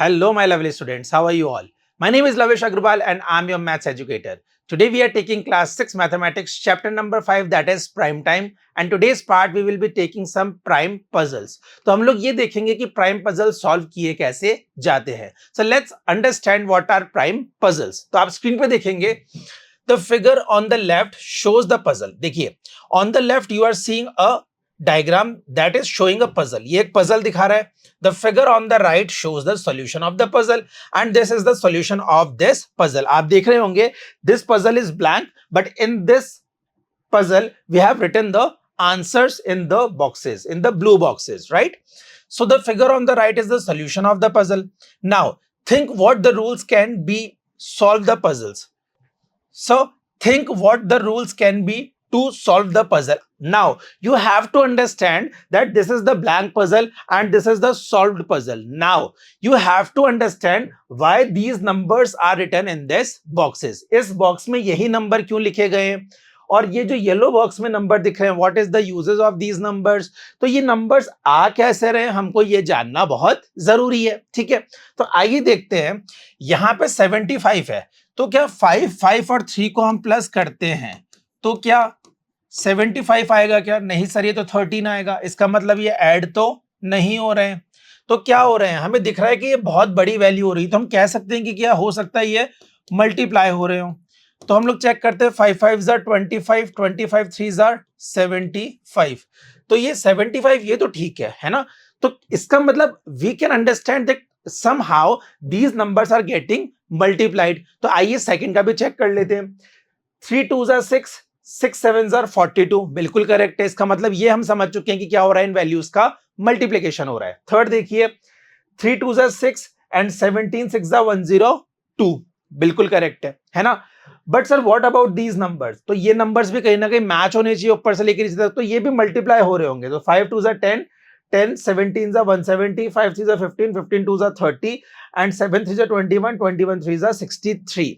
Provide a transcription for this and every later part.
Hello, my lovely students. How are you all? My name is Lavish Agrawal and I'm your maths educator. Today we are taking class 6 mathematics chapter number 5 that is prime time and today's part we will be taking some prime puzzles. तो हम लोग ये देखेंगे कि prime puzzles solve किए कैसे जाते हैं. So let's understand what are prime puzzles. तो आप स्क्रीन पे देखेंगे the figure on the left shows the puzzle. देखिए on the left you are seeing a diagram that is showing a puzzle. ये एक puzzle दिखा रहा है. The figure on the right shows the solution of the puzzle and this is the solution of this puzzle. आप देख रहे होंगे this puzzle is blank but in this puzzle we have written the answers in the boxes, in the blue boxes, right? So the figure on the right is the solution of the puzzle. Now think what the rules can be solve the puzzles. So think what the rules can be to solve the puzzle. Now you have to understand that this is the blank puzzle and this is the solved puzzle. Now you have to understand why these numbers are written in this boxes. इस box में यही number क्यों लिखे गए हैं और ये जो येलो बॉक्स में नंबर दिख रहे हैं what is the uses of these numbers. तो ये नंबर्स आ कैसे रहे हैं हमको ये जानना बहुत जरूरी है. ठीक है, तो आइए देखते हैं. यहाँ पे 75 है तो क्या 5 और 3 को हम प्लस करते हैं तो क्या 75 आएगा? क्या नहीं सर, ये तो 13 आएगा. इसका मतलब ये ऐड तो नहीं हो रहे हैं. तो क्या हो रहे हैं? हमें दिख रहा है कि ये बहुत बड़ी वैल्यू हो रही है तो हम कह सकते हैं कि क्या हो सकता है ये मल्टीप्लाई हो रहे हो. तो हम लोग चेक करते हैं 5 5 जार 25, 25 3 जार 75. तो ये 75 ये तो ठीक है ना. तो इसका मतलब we can understand that somehow these numbers are getting multiplied. तो आइए सेकंड का भी चेक कर लेते हैं. 3 2 जार 6, 6 7 जार 42 बिल्कुल करेक्ट है. इसका मतलब ये हम समझ चुके हैं कि क्या हो रहा है, इन वैल्यूज का मल्टीप्लिकेशन हो रहा है. थर्ड देखिए 3 2 जार 6 एंड 17 6 जार 102 बिल्कुल करेक्ट है ना. But sir what about these numbers? तो ये नंबर्स भी कहीं ना कहीं मैच होने चाहिए ऊपर से लेकर नीचे तक. तो ये भी मल्टीप्लाई हो रहे होंगे. तो 5 2 jar 10, 10 17 jar 170, 5 3 jar 15, 15 2 jar 30 and 7 3 jar 21, 21 3 jar 63.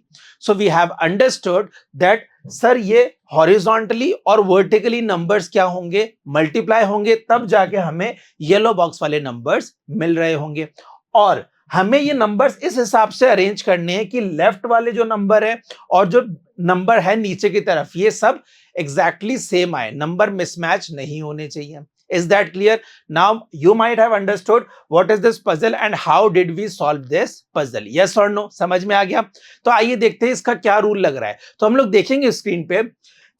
So we have understood that sir ये हॉरिजॉन्टली और वर्टिकली नंबर्स क्या होंगे, मल्टीप्लाई होंगे, तब जाके हमें येलो बॉक्स वाले नंबर्स मिल रहे होंगे. और हमें ये नंबर्स इस हिसाब से अरेंज करने हैं कि लेफ्ट वाले जो नंबर है और जो नंबर है नीचे की तरफ ये सब एग्जैक्टली सेम आए, नंबर मिसमैच नहीं होने चाहिए. Is that clear? Now you might have understood what is this puzzle and how did we solve this puzzle. Yes or no? समझ में आ गया? तो आइए देखते हैं इसका क्या रूल लग रहा है. तो हम लोग देखेंगे स्क्रीन पे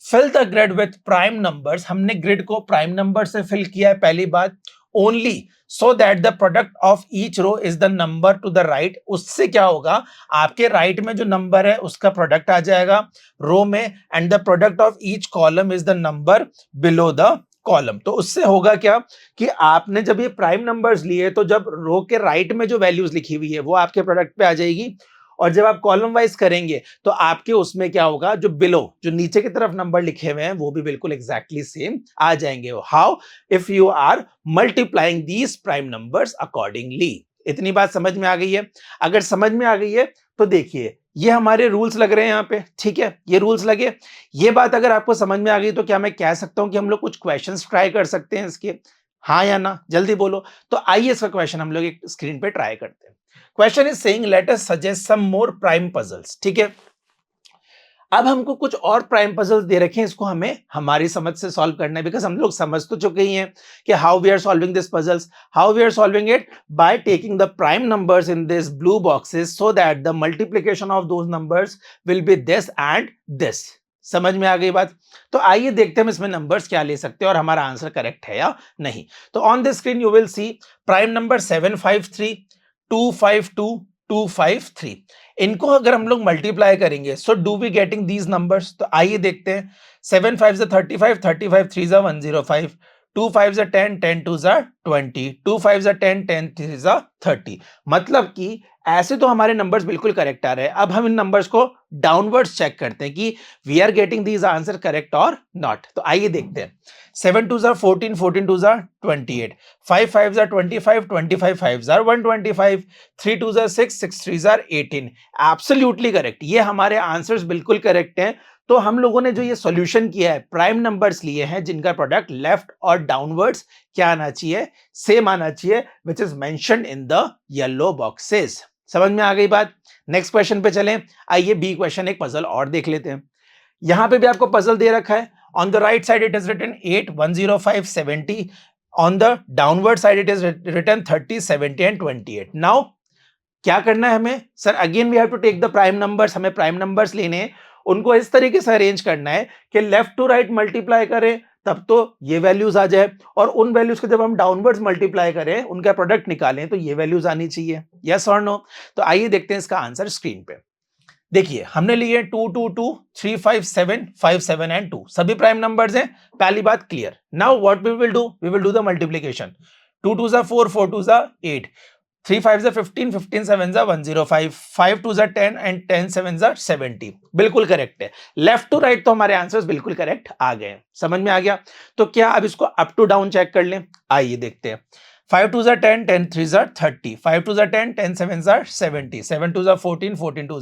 fill the grid with prime numbers. हमने ग्रिड को प्राइम नंबर से फिल किया है पहली बात. Only so that the product of each row is the number to the right. उससे क्या होगा, आपके राइट में जो नंबर है उसका प्रोडक्ट आ जाएगा रो में and the product of each column is the number below the column. तो उससे होगा क्या कि आपने जब ये प्राइम नंबर्स लिए तो जब रो के राइट में जो वैल्यूज लिखी हुई है वो आपके प्रोडक्ट पे आ जाएगी और जब आप कॉलम वाइज करेंगे तो आपके उसमें क्या होगा, जो बिलो जो नीचे की तरफ नंबर लिखे हुए हैं वो भी बिल्कुल एग्जैक्टली सेम आ जाएंगे. How? If you are multiplying these prime numbers accordingly. इतनी बात समझ में आ गई है? अगर समझ में आ गई है तो देखिए ये हमारे रूल्स लग रहे हैं यहाँ पे. ठीक है, ये रूल्स लगे. ये बात अगर आपको समझ में आ गई तो क्या मैं कह सकता हूं कि हम लोग कुछ क्वेश्चंस ट्राई कर सकते हैं इसके? हाँ या ना, जल्दी बोलो. तो आइए इसका क्वेश्चन हम लोग एक स्क्रीन पे ट्राई करते हैं. Question is saying let us suggest some more prime puzzles. ठीक है, अब हमको कुछ और प्राइम पजल्स दे रखे हैं, इसको हमें हमारी समझ से सॉल्व करना है बिकॉज हम लोग समझ तो चुके ही हैं कि how we are solving this puzzles. How we are solving it? By taking the prime numbers in this blue boxes so that the multiplication of those numbers will be this and this. समझ में आ गई बात? तो आइए देखते हैं हम इसमें नंबर्स क्या ले सकते हैं और हमारा आंसर करेक्ट है या नहीं. तो on this screen you will see prime number 753, 252, 253. इनको अगर हम लोग मल्टीप्लाई करेंगे so do we getting these numbers? तो आइए देखते हैं. 7 5 35, 35 3 105, 2 5 10, 10 2 20, 2 5 10, 10 3 30. मतलब कि ऐसे तो हमारे नंबर्स बिल्कुल करेक्ट आ रहे हैं. अब हम इन नंबर्स को डाउनवर्ड्स चेक करते हैं कि we are getting these answer correct और नॉट. तो आइए देखते हैं. 7 2 14, 14 2 28, 5 5 25, 25 5 125, 3 2 6, 6 3 18. Absolutely correct. ये हमारे आंसर्स बिल्कुल करेक्ट हैं. तो हम लोगों ने जो ये सॉल्यूशन किया है प्राइम नंबर्स लिए हैं जिनका प्रोडक्ट लेफ्ट और डाउनवर्ड्स क्या आना चाहिए, सेम आना चाहिए which is mentioned in the yellow boxes. समझ में आ गई बात? नेक्स्ट क्वेश्चन पे चलें। आइए बी क्वेश्चन एक पजल और देख लेते हैं। यहां पे भी आपको पजल दे रखा है। On the right side it is written 8, 105, 70. On the downward side it is written 30, 70 and 28. Now क्या करना है हमें? Sir again we have to take the prime numbers. हमें प्राइम नंबर्स लेने हैं, उनको इस तरीके से अरेंज करना है कि लेफ्ट टू राइट मल्टीप्लाई करें तब तो ये वैल्यूज आ जाए, और उन वैल्यूज को जब हम डाउनवर्ड्स मल्टीप्लाई करें, उनका प्रोडक्ट निकालें तो ये वैल्यूज आनी चाहिए। यस और नो? तो आइए देखते हैं इसका आंसर स्क्रीन पे। देखिए हमने लिए 2, 2, 2, 3, 5, 7, 5, 7 एंड 2, सभी प्राइम नंबर्स हैं। पहली बात clear. Now what we will do the multiplication. 2 2 4, 4 2 8, 3 5 15, 15 7 105, 5 2 10 and 10 7 70। बिल्कुल करेक्ट है। लेफ्ट टू राइट तो हमारे आंसर्स बिल्कुल करेक्ट आ गए। समझ में आ गया? तो क्या अब इसको अप टू डाउन चेक कर लें? आइए देखते हैं। 5 2 10, 10 3 30, 5 2 10, 10 7 70, 7 2 14, 14 2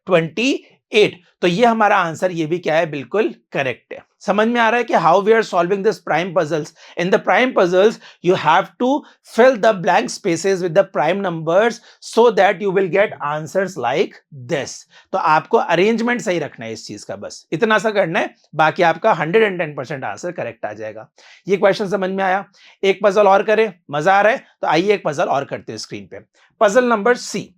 28। तो ये हमारा आंसर, ये भी क्या है, बिल्कुल करेक्ट है। समझ में आ रहा है कि how we are solving this prime puzzles. In the prime puzzles you have to fill the blank spaces with the prime numbers so that you will get answers like this. तो आपको arrangement सही रखना है इस चीज का, बस इतना सा करना है, बाकी आपका 110% आंसर करेक्ट आ जाएगा। ये क्वेश्चन समझ में आया? एक पजल और करें, मजा आ रहा है? तो आइए एक पजल और करते हैं स्क्रीन पे। Puzzle number C.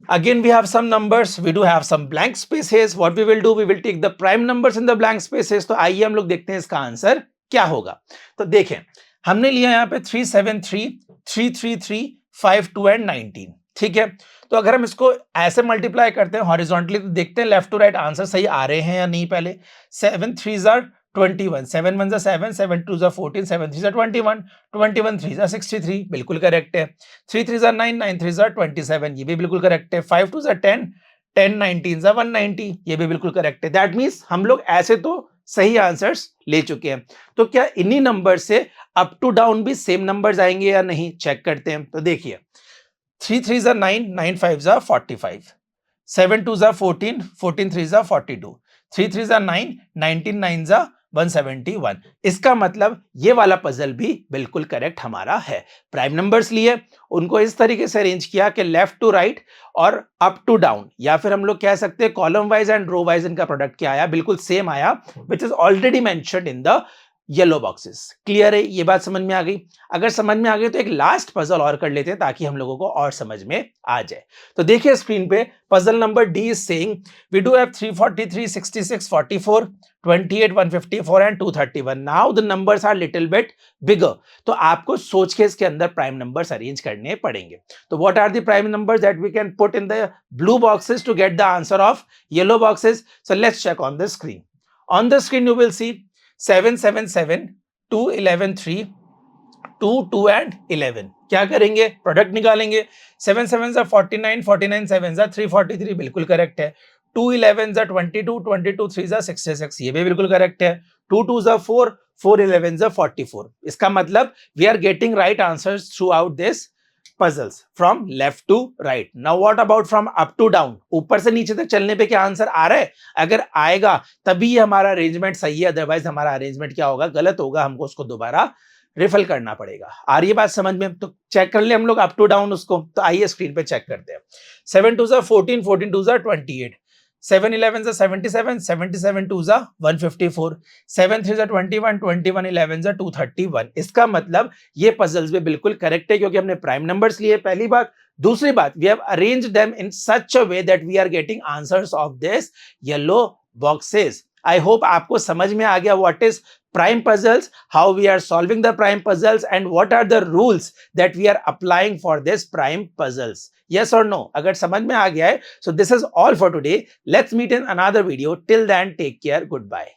Again we have some numbers, we do have some blank spaces. What we will do, we will take the prime numbers in the blank spaces. तो आइए हम लोग देखते हैं इसका आंसर क्या होगा। तो देखें हमने लिया यहाँ पे 3 7 3, 3 3 3, 5 2 एंड 19। ठीक है, तो अगर हम इसको ऐसे मल्टीप्लाई करते हैं हॉरिजॉन्टली तो देखते हैं लेफ्ट टू राइट आंसर सही आ रहे हैं या नहीं। पहले 7 3 21, 7 1 7, 7 2 14, 7 3 21, 21 3 63, बिल्कुल करेक्ट है। 3 3 9, 9 3 27, ये भी बिल्कुल करेक्ट है। 5 2 10, 10 19 190, ये भी बिल्कुल करेक्ट है। दैट मीन्स हम लोग ऐसे तो सही आंसर्स ले चुके हैं। तो क्या इन्हीं नंबर से अप टू डाउन भी सेम नंबर्स आएंगे या नहीं, चेक करते हैं। तो देखिए 3 3 9, 9 5 45, 7 2 14, 14 3 42, 3 3 9, 19 9 171। इसका मतलब ये वाला पजल भी बिल्कुल करेक्ट हमारा है। प्राइम नंबर्स लिए, उनको इस तरीके से अरेंज किया कि लेफ्ट टू राइट और अप टू डाउन, या फिर हम लोग कह सकते हैं column wise and row wise इनका प्रोडक्ट क्या आया, बिल्कुल सेम आया, which is already mentioned in the yellow boxes. Clear है? ये बात समझ में आ गई? अगर समझ में आ गई तो एक लास्ट पजल और कर लेते हैं ताकि हम लोगों को और समझ में आ जाए। तो देखिए स्क्रीन पे puzzle number D is saying we do have 343, 66, 44, 28, 154 and 231। Now the numbers are little bit bigger. तो आपको सोच के इसके अंदर प्राइम नंबर्स अरेंज करने पड़ेंगे। तो what are the prime numbers that we can put in the blue boxes to get the answer of yellow boxes? So let's check on the screen. On the screen you will see 7 7 7, 2 11 3, 2 2 and 11। क्या करेंगे? Product निकालेंगे। 7 7 49, 49 7 343, बिल्कुल correct है। 2 11 22, 22 3 66, ये भी बिल्कुल correct है। 2 2 4, 4 11 44। इसका मतलब we are getting right answers throughout this puzzles from left to right. Now what about from up to down? ऊपर से नीचे तक चलने पे क्या आंसर आ रहा है? अगर आएगा तभी हमारा अरेंजमेंट सही है, अदरवाइज हमारा अरेंजमेंट क्या होगा, गलत होगा, हमको उसको दोबारा रिफल करना पड़ेगा। आ रही है बात समझ में? तो चेक कर ले हम लोग अप टू डाउन उसको। तो आइए स्क्रीन पे चेक करते हैं। 7 2 14, 14 2 28, 7 11 77, 77 2 154, 7 3 21, 21 11 231। इसका मतलब ये पजल्स भी बिल्कुल करेक्ट है क्योंकि हमने प्राइम नंबर्स लिए, पहली बात। दूसरी बात, we have arranged them in such a way that we are getting answers of this yellow boxes. I hope आपको समझ में आ गया what is prime puzzles, how we are solving the prime puzzles, and what are the rules that we are applying for this prime puzzles. Yes or no? अगर समझ में आ गया है, so this is all for today. Let's meet in another video. Till then, take care. Goodbye.